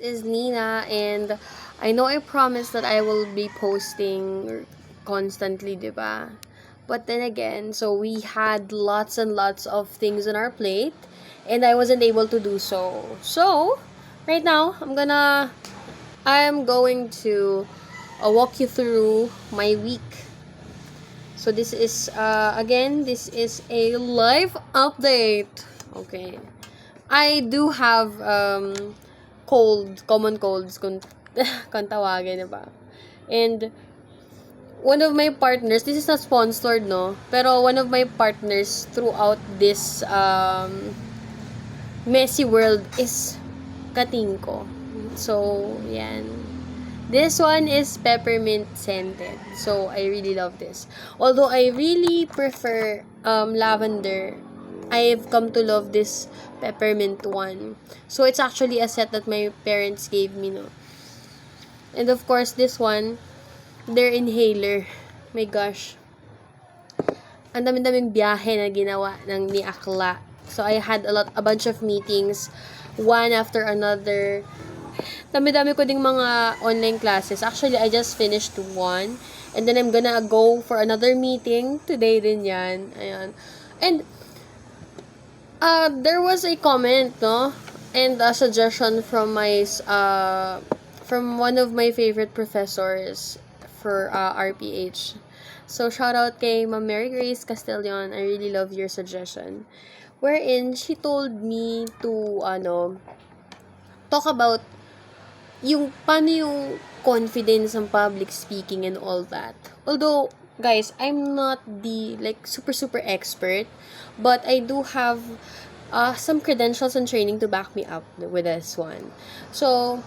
is Nina, and I know I promised that I will be posting constantly, diba? But then again, so we had lots and lots of things on our plate, and I wasn't able to do so. So, right now, I'm going to walk you through my week. So this is a live update. Okay. I do have common colds kung tawagin, diba? And one of my partners, this is not sponsored, no? Pero one of my partners throughout this messy world is katingko. So, yan. This one is peppermint scented. So, I really love this. Although I really prefer lavender, I've come to love this peppermint one. So, it's actually a set that my parents gave me, no? And of course, this one, their inhaler. My gosh. Ang dami-daming biyahe na ginawa ni Akla. So, I had a bunch of meetings, one after another. Dami-dami ko ding mga online classes. Actually, I just finished one. And then, I'm gonna go for another meeting. Today din yan. Ayan. And, there was a comment, no? And a suggestion from from one of my favorite professors for RPH. So, shout out kay Ma'am Mary Grace Castellon. I really love your suggestion. Wherein, she told me to, talk about paano yung confidence ng public speaking and all that. Although, guys, I'm not the, super expert, but I do have some credentials and training to back me up with this one. So,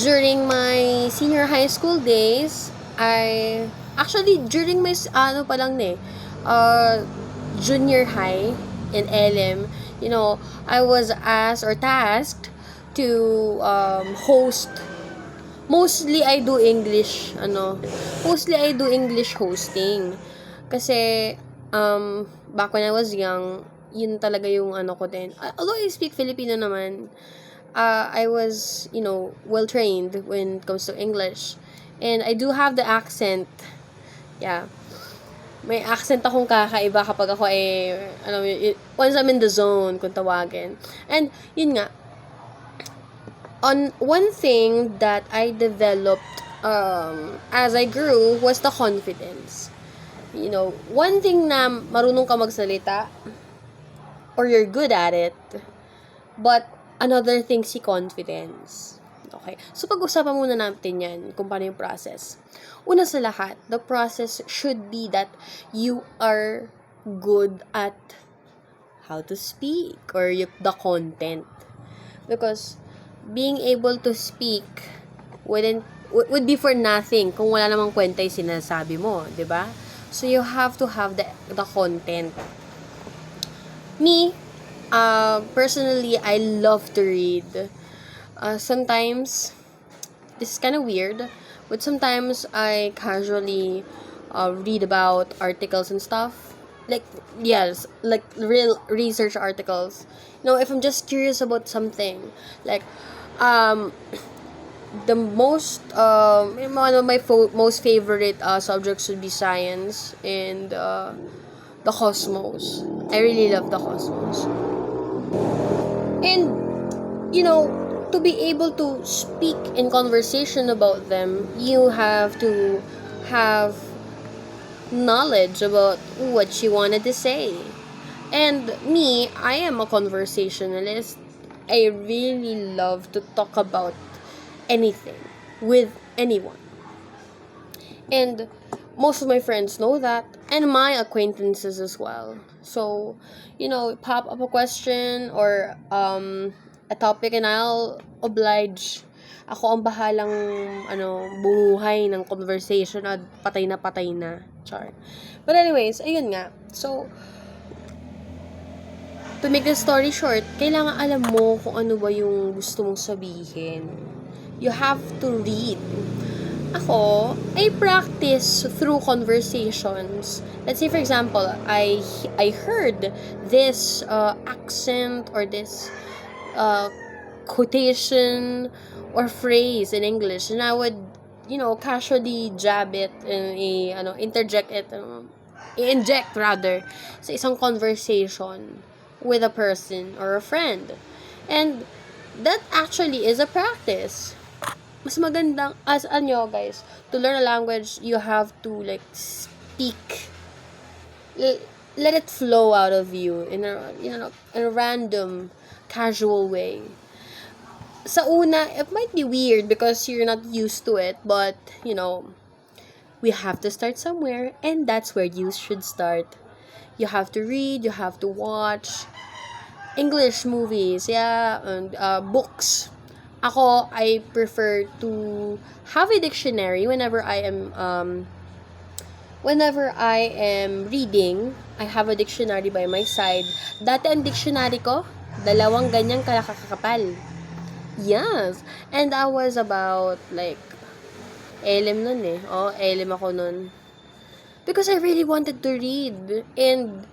during my senior high school days, during my, junior high in LM, I was asked or tasked to host. Mostly I do English hosting. Kasi back when I was young, yun talaga yung ko din. Although I speak Filipino naman, I was, well trained when it comes to English. And I do have the accent. Yeah. May accent akong kakaiba kapag ako once I'm in the zone, kung tawagin. And yun nga, on one thing that I developed as I grew was the confidence. One thing na marunong ka magsalita or you're good at it, but another thing si confidence. Okay. So, pag-usapan muna natin yan kung paano yung process. Una sa lahat, the process should be that you are good at how to speak or the content. Because being able to speak would be for nothing kung wala namang kwenta yung sinasabi mo, 'di ba? So you have to have the content. Me, personally, I love to read. Sometimes this is kind of weird, but sometimes I casually read about articles and stuff. Like real research articles. If I'm just curious about something, like the most one of my most favorite subjects would be science and the cosmos. I really love the cosmos. And to be able to speak in conversation about them, you have to have knowledge about what you wanted to say. And me, I am a conversationalist. I really love to talk about anything with anyone. And most of my friends know that, and my acquaintances as well. So, pop up a question or a topic and I'll oblige. Ako ang bahalang bumuhay ng conversation at patay na. Char. But anyways, ayun nga. So, to make the story short, kailangan alam mo kung ano ba yung gusto mong sabihin. You have to read. Ako, I practice through conversations. Let's say, for example, I heard this accent or this quotation or phrase in English, and I would, casually jab it and interject it, i-inject rather, sa isang conversation with a person or a friend. And that actually is a practice. Mas magandang, guys, to learn a language, you have to, like, speak. Let it flow out of you in a random, casual way. Sa una, it might be weird because you're not used to it, but, we have to start somewhere, and that's where you should start. You have to read, you have to watch English movies, and books. Ako, I prefer to have a dictionary whenever I am reading. I have a dictionary by my side. Dati ang dictionary ko, 2 ganyang kakakapal. Yes. And I was about, like, elim nun eh. Elim ako nun. Because I really wanted to read. And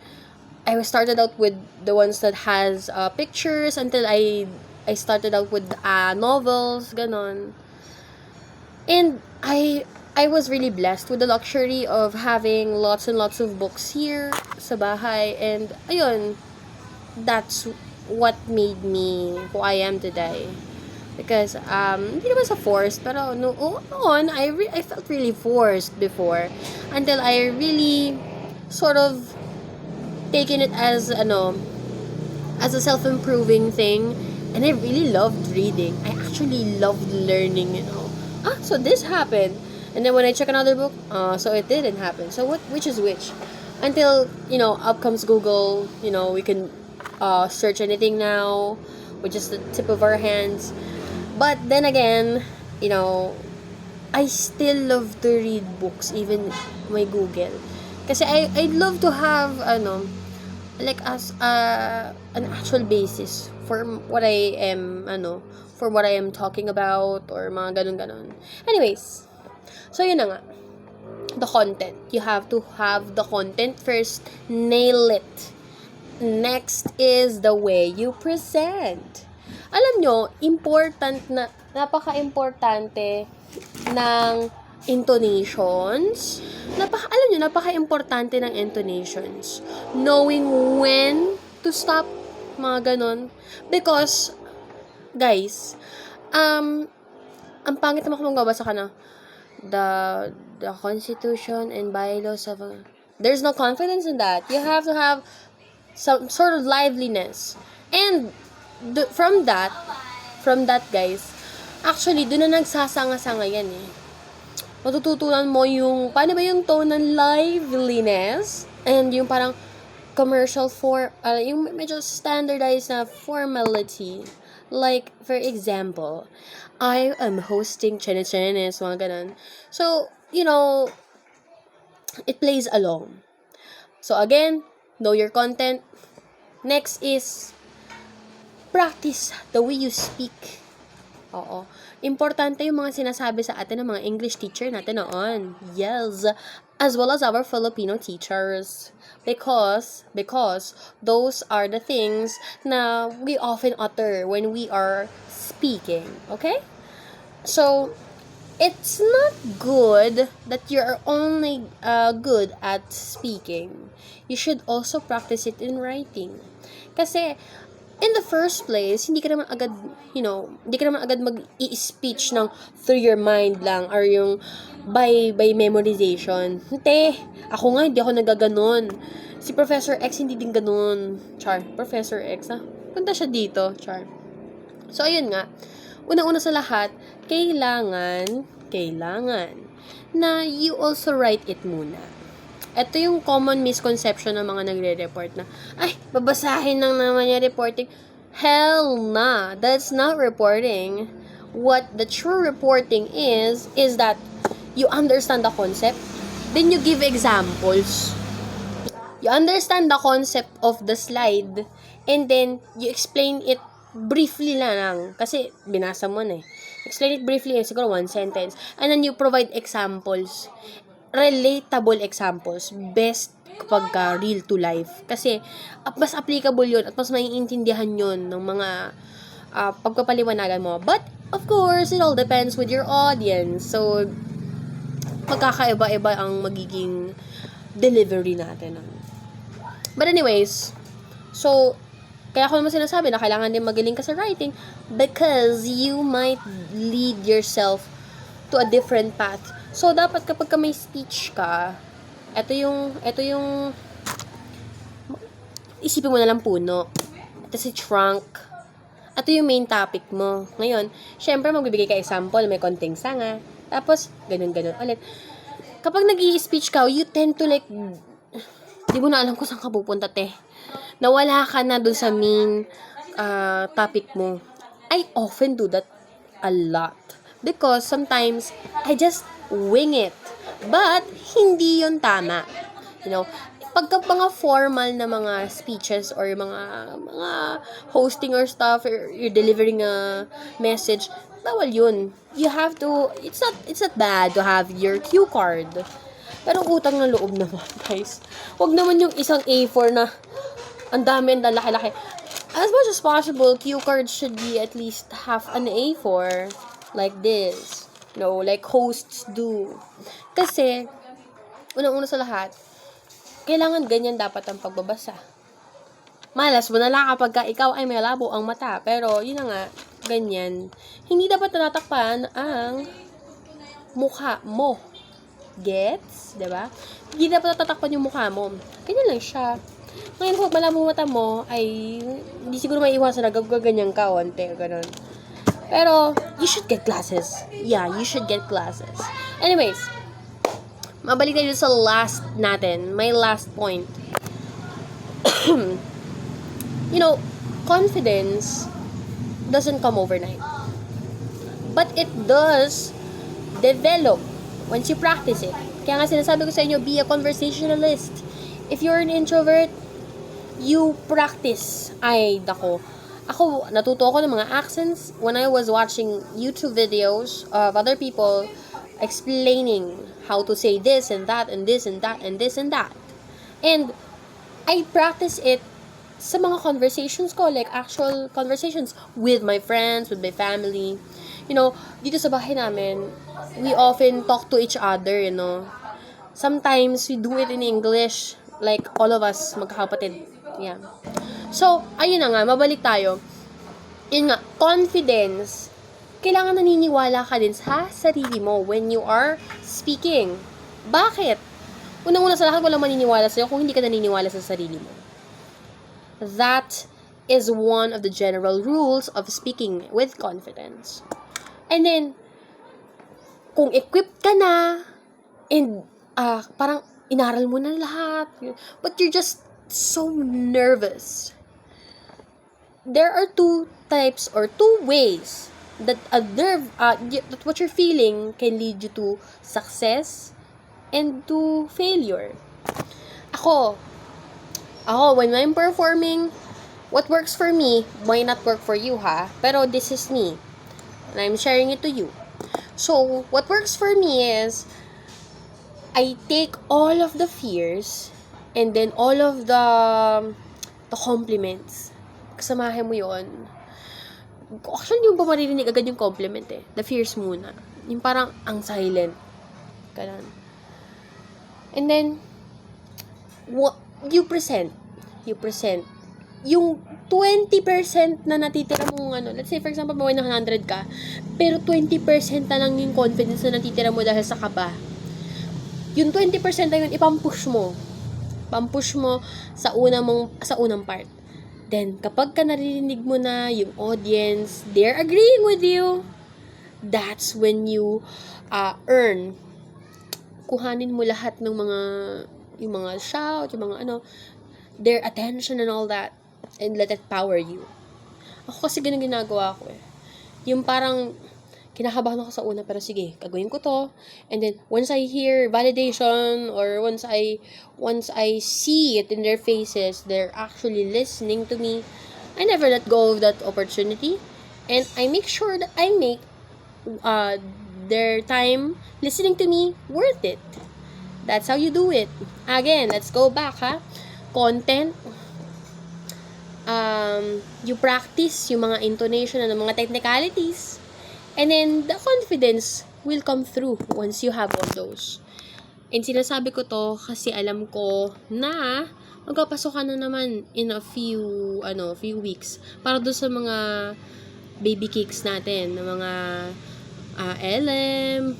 I started out with the ones that has pictures until I started out with novels, ganon. And I was really blessed with the luxury of having lots and lots of books here sa bahay. And, ayun, that's what made me who I am today. Because, hindi naman sa forced, pero noon, I felt really forced before. Until I really sort of taken it as a self-improving thing. And I really loved reading. I actually loved learning, so this happened. And then when I check another book, so it didn't happen. So which is which? Until, up comes Google, we can search anything now with just the tip of our hands. But then again, I still love to read books, even my Google. Kasi I'd love to have, like, as an actual basis for what I am talking about, or mga ganon. Anyways, so yun na nga. The content. You have to have the content first. Nail it. Next is the way you present. Alam nyo, napaka-importante ng intonations. Napaka-importante ng intonations. Knowing when to stop, mga ganon. Because, guys, ang pangit naman kung magbabasa ka na, the Constitution and bylaws of there's no confidence in that. You have to have some sort of liveliness. And from that, guys, actually, doon na nagsasanga-sanga yan eh. Matututunan mo yung, paano ba yung tone ng liveliness, and yung parang commercial yung medyo standardized na formality. Like, for example, I am hosting Chenes, mga ganun. So, it plays along. So, again, know your content. Next is practice the way you speak. Oo. Importante yung mga sinasabi sa atin ng mga English teacher natin noon. Yes. As well as our Filipino teachers. Because those are the things na we often utter when we are speaking. Okay? So, it's not good that you're only good at speaking. You should also practice it in writing. Kasi, in the first place, hindi ka naman agad mag-i-speech ng through your mind lang, or yung by memorization. Hindi. Ako nga, hindi ako nagaganon. Si Professor X, hindi din ganon. Char. Professor X, punta siya dito. Char. So, ayun nga. Una-una sa lahat, kailangan na you also write it muna. Ito yung common misconception ng mga nagre-report na, ay, babasahin lang naman yung reporting. Hell nah. That's not reporting. What the true reporting is that you understand the concept, then you give examples. You understand the concept of the slide, and then you explain it briefly lang. Kasi binasa mo na eh. Explain it briefly, siguro 1 sentence. And then you provide examples. Relatable examples. Best kapag real to life. Kasi mas applicable yun at mas maiintindihan yun ng mga pagpapaliwanagan mo. But, of course, it all depends with your audience. So, magkakaiba-iba ang magiging delivery natin. But anyways, so, kaya ko naman sinasabi na kailangan din magaling ka sa writing because you might lead yourself to a different path. So, dapat kapag may speech ka, ito yung, isipin mo na lang puno. Ito si trunk. Ito yung main topic mo. Ngayon, syempre, magbibigay ka example, may konting sanga. Tapos, ganun-ganun ulit. Kapag nag-i-speech ka, you tend to like, di mo na alam kung saan ka pupunta, te. Nawala ka na dun sa main topic mo. I often do that a lot. Because sometimes, I just wing it. But, hindi yun tama. You know, pagka mga formal na mga speeches or mga hosting or stuff, or you're delivering a message, bawal yun. You have to, it's not bad to have your cue card. Pero utang na loob naman, guys. Huwag naman yung isang A4 na ang dami, ang laki-laki. As much as possible, cue cards should be at least half an A4 like this. No, like hosts do. Kasi, unang-una sa lahat, kailangan ganyan dapat ang pagbabasa. Malas mo na lang kapag ikaw ay may labo ang mata. Pero, yun na nga, ganyan. Hindi dapat natatakpan ang mukha mo. Gets? Diba? Hindi dapat natatakpan yung mukha mo. Ganyan lang siya. Ngayon, kung malabo mata mo, ay hindi siguro may iwasan na gaganyan ka, onte, ganun. Pero, you should get glasses. Yeah, you should get glasses. Anyways, mabalik tayo sa last natin. My last point. You know, confidence doesn't come overnight. But it does develop once you practice it. Kaya nga sinasabi ko sa inyo, be a conversationalist. If you're an introvert, you practice. Ay, dako. Ako, natuto ako ng mga accents when I was watching YouTube videos of other people explaining how to say this and that and this and that and this and that. And I practice it sa mga conversations ko, like actual conversations with my friends, with my family. You know, dito sa bahay namin, we often talk to each other, you know. Sometimes we do it in English, like all of us, magkakapatid. Yeah. So, ayun na nga, mabalik tayo. Yun nga, confidence, kailangan naniniwala ka din sa sarili mo when you are speaking. Bakit? Unang-una sa lahat, walang maniniwala sa'yo kung hindi ka naniniwala sa sarili mo. That is one of the general rules of speaking with confidence. And then, kung equipped ka na, and parang inaral mo na lahat, but you're just so nervous. There are two types or two ways that that what you're feeling can lead you to success and to failure. Ako, when I'm performing, what works for me might not work for you, ha? Pero this is me, and I'm sharing it to you. So, what works for me is, I take all of the fears, and then all of the compliments. Kasamahin mo yon. Actually, yung pa maririnig agad yung compliment eh. The fears muna. Yung parang ang silent. Ganun. And then, you present. Yung 20% na natitira mong let's say for example, maway ng 100 ka, pero 20% na lang yung confidence na natitira mo dahil sa kaba. Yung 20% na yun, ipampush mo. Pampush mo sa unang part. Then, kapag ka naririnig mo na yung audience, they're agreeing with you, that's when you earn. Kuhanin mo lahat ng yung mga shout, yung mga their attention and all that, and let it power you. Ako kasi ganun ginagawa ko eh. Yung parang, kinakabahan ako sa una, pero sige, gagawin ko to. And then, once I hear validation, or once I see it in their faces, they're actually listening to me, I never let go of that opportunity. And I make sure that I make their time listening to me worth it. That's how you do it. Again, let's go back, ha? Content. you practice yung mga intonation and mga technicalities, and then the confidence will come through once you have all those. And sinasabi ko to kasi alam ko na magpapasok ka na naman in a few weeks para doon sa mga baby kicks natin, na mga LM,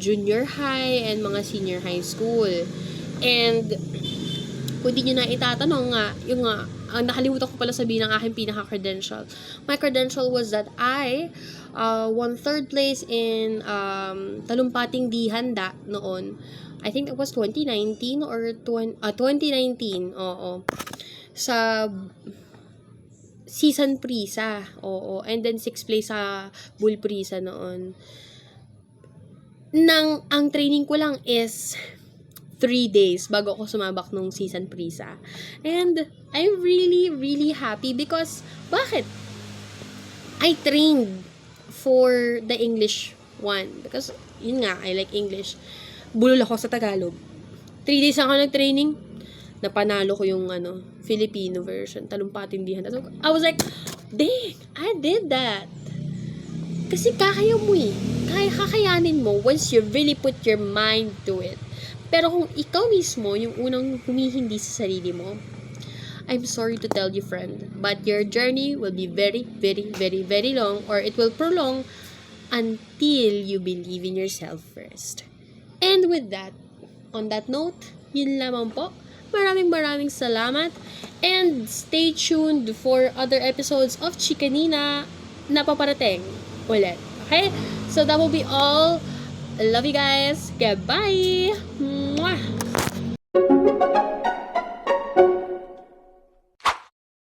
junior high, and mga senior high school. And kung di nyo na itatanong nga, nakalimutan ko pala sabihin ng aking pinaka-credential. My credential was that I won 3rd place in Talumpating Di Handa noon. I think it was 2019 or 2019. Oo. Sa season Prisa. Oo. And then 6th place sa Bull Prisa noon. Ang training ko lang is 3 days bago ako sumabak nung season Prisa. And I'm really, really happy because, bakit? I trained for the English one. Because, yun nga, I like English. Bulol ako sa Tagalog. 3 days ako nag-training. Napanalo ko yung, Filipino version. Talumpating Di Handa. So, I was like, dang, I did that. Kasi kakaya mo eh. Kakayanin mo once you really put your mind to it. Pero kung ikaw mismo yung unang humihindi sa sarili mo, I'm sorry to tell you, friend, but your journey will be very, very, very, very long, or it will prolong until you believe in yourself first. And with that, on that note, yun lamang po. Maraming salamat, and stay tuned for other episodes of Chikanina na paparating ulit. Okay? So that will be all. I love you guys. Goodbye.